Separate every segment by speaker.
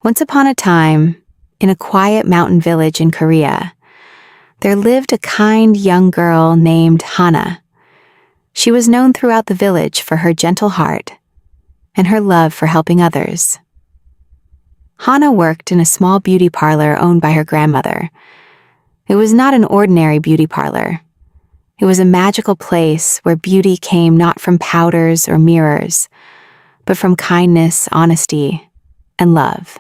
Speaker 1: Once upon a time, in a quiet mountain village in Korea, there lived a kind young girl named Hana. She was known throughout the village for her gentle heart and her love for helping others. Hana worked in a small beauty parlor owned by her grandmother. It was not an ordinary beauty parlor. It was a magical place where beauty came not from powders or mirrors, but from kindness, honesty, and love.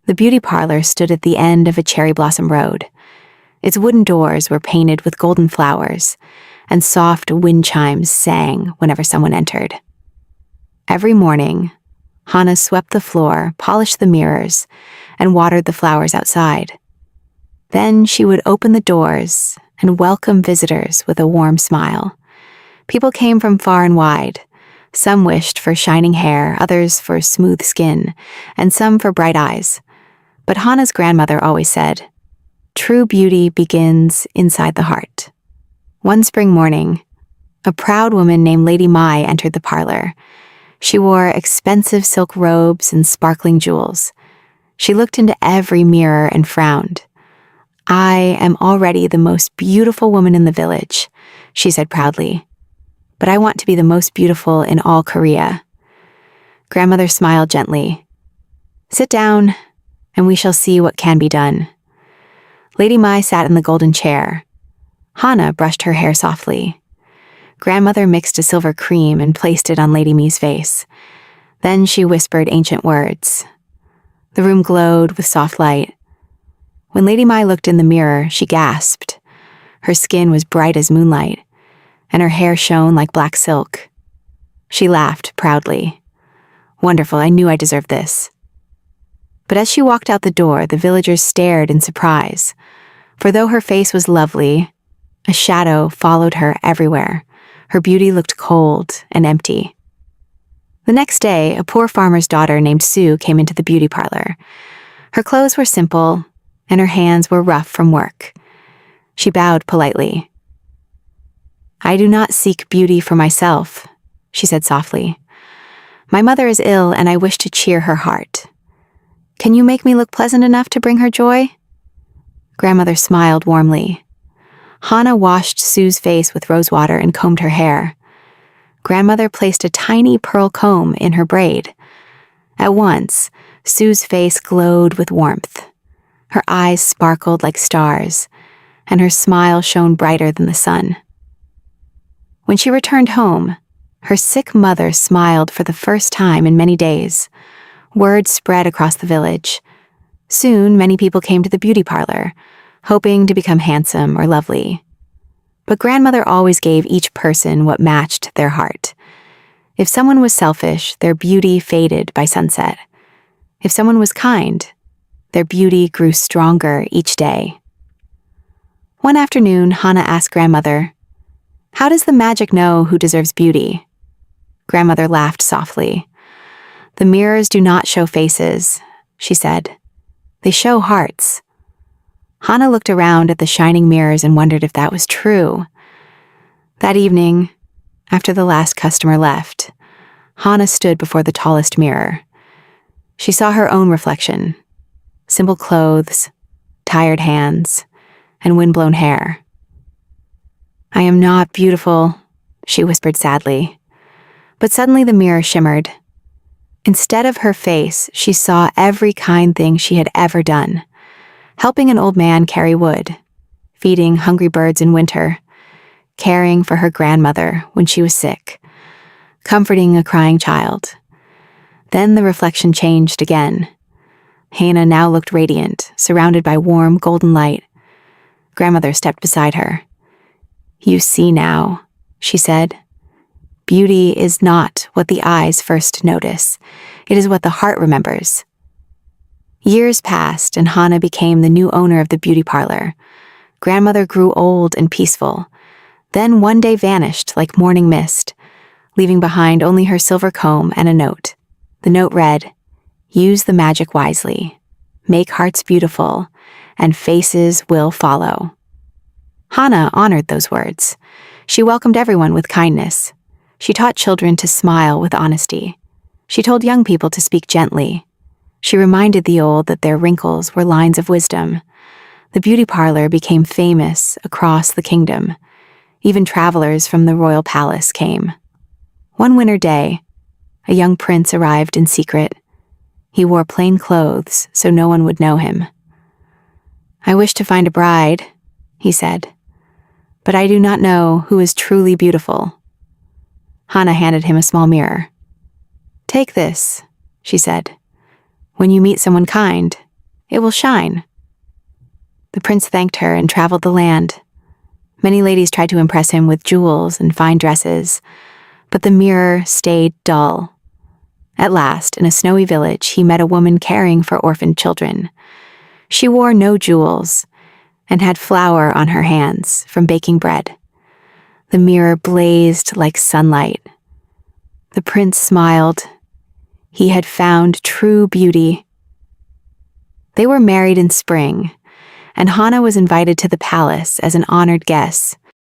Speaker 1: The beauty parlor stood at the end of a cherry blossom road. Its wooden doors were painted with golden flowers, and soft wind chimes sang whenever someone entered. Every morning, Hana swept the floor, polished the mirrors, and watered the flowers outside. Then she would open the doors and welcome visitors with a warm smile. People came from far and wide. Some wished for shining hair, others for smooth skin, and some for bright eyes. But Hana's grandmother always said, "True beauty begins inside the heart." One spring morning, a proud woman named Lady Mai entered the parlor. She wore expensive silk robes and sparkling jewels. She looked into every mirror and frowned. "I am already the most beautiful woman in the village," she said proudly. "But I want to be the most beautiful in all Korea." Grandmother smiled gently. "Sit down, and we shall see what can be done." Lady Mai sat in the golden chair. Hana brushed her hair softly. Grandmother mixed a silver cream and placed it on Lady Mai's face. Then she whispered ancient words. The room glowed with soft light. When Lady Mai looked in the mirror, she gasped. Her skin was bright as moonlight, and her hair shone like black silk. She laughed proudly. "Wonderful, I knew I deserved this." But as she walked out the door, the villagers stared in surprise, for though her face was lovely, a shadow followed her everywhere. Her beauty looked cold and empty. The next day, a poor farmer's daughter named Sue came into the beauty parlor. Her clothes were simple, and her hands were rough from work. She bowed politely. "I do not seek beauty for myself," she said softly. "My mother is ill, and I wish to cheer her heart. Can you make me look pleasant enough to bring her joy?" Grandmother smiled warmly. Hana washed Sue's face with rose water and combed her hair. Grandmother placed a tiny pearl comb in her braid. At once, Sue's face glowed with warmth. Her eyes sparkled like stars, and her smile shone brighter than the sun. When she returned home, her sick mother smiled for the first time in many days. Word spread across the village. Soon, many people came to the beauty parlor, hoping to become handsome or lovely. But grandmother always gave each person what matched their heart. If someone was selfish, their beauty faded by sunset. If someone was kind, their beauty grew stronger each day. One afternoon, Hana asked grandmother, "How does the magic know who deserves beauty?" Grandmother laughed softly. "The mirrors do not show faces," she said. "They show hearts." Hana looked around at the shining mirrors and wondered if that was true. That evening, after the last customer left, Hana stood before the tallest mirror. She saw her own reflection: simple clothes, tired hands, and windblown hair. "I am not beautiful," she whispered sadly. But suddenly the mirror shimmered. Instead of her face, she saw every kind thing she had ever done. Helping an old man carry wood, feeding hungry birds in winter, caring for her grandmother when she was sick, comforting a crying child. Then the reflection changed again. Hana now looked radiant, surrounded by warm golden light. Grandmother stepped beside her. "You see now," she said. "Beauty is not what the eyes first notice. It is what the heart remembers." Years passed, and Hana became the new owner of the beauty parlor. Grandmother grew old and peaceful, then one day vanished like morning mist, leaving behind only her silver comb and a note. The note read, "Use the magic wisely. Make hearts beautiful, and faces will follow." Hana honored those words. She welcomed everyone with kindness. She taught children to smile with honesty. She told young people to speak gently. She reminded the old that their wrinkles were lines of wisdom. The beauty parlor became famous across the kingdom. Even travelers from the royal palace came. One winter day, a young prince arrived in secret. He wore plain clothes so no one would know him. "I wish to find a bride," he said, "but I do not know who is truly beautiful." Hana handed him a small mirror. "Take this," she said. "When you meet someone kind, it will shine." The prince thanked her and traveled the land. Many ladies tried to impress him with jewels and fine dresses, but the mirror stayed dull. At last, in a snowy village, he met a woman caring for orphaned children. She wore no jewels and had flour on her hands from baking bread. The mirror blazed like sunlight. The prince smiled. He had found true beauty. They were married in spring, and Hana was invited to the palace as an honored guest.